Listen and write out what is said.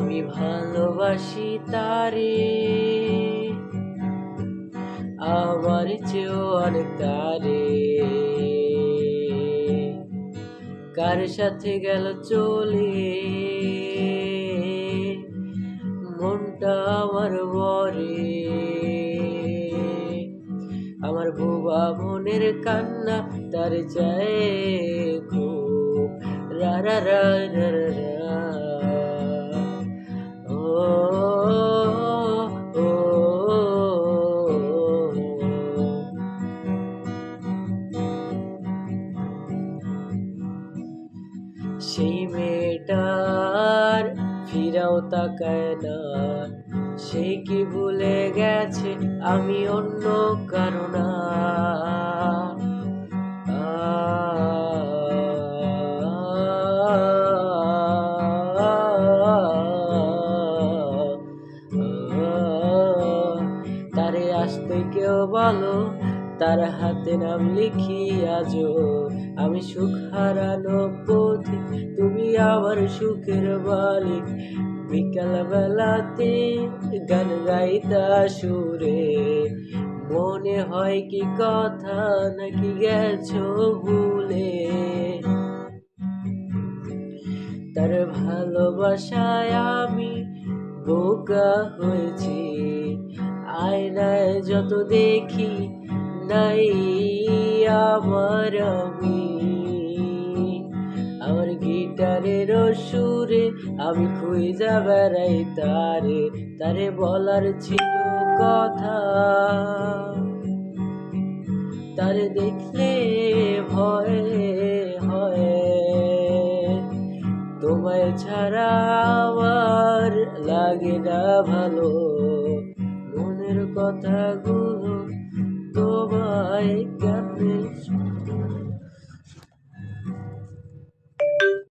আমি ভালোবাসি তারে, আমার চেয়েও অনেক তারে। কার সাথে গেল চলে মনটা আমার বরে। আমার বোবা মনের কান্না তার চায় খুব, রা রা রা রা রা রা। ও ও, সেই মেয়েটার ফিরাও তাকায় না, সে কি ভুলে গেছে আমি অন্য কারো না। তারে আসতে কেউ বলো, তার হাতে নাম লিখি আজও। আমি সুখ হারানো পথিক, তুমি আমার সুখের মালিক। বিকাল বেলাতে গান গাইতা সুরে, মনে হয় কি কথা নাকি গেছো ভুলে। তার ভালোবাসায় আমি বোকা হয়েছি, আয়নায় যত দেখি নাই আমার আমি। আমার গিটারের সুরে আমি খুঁজা বেড়াই তারে, তারে বলার ছিল কথা। তারে দেখলে ভয় হয়, তোমায় ছাড়া আমার লাগে না ভালো। মনের কথাগুলো তোমায় কেমনে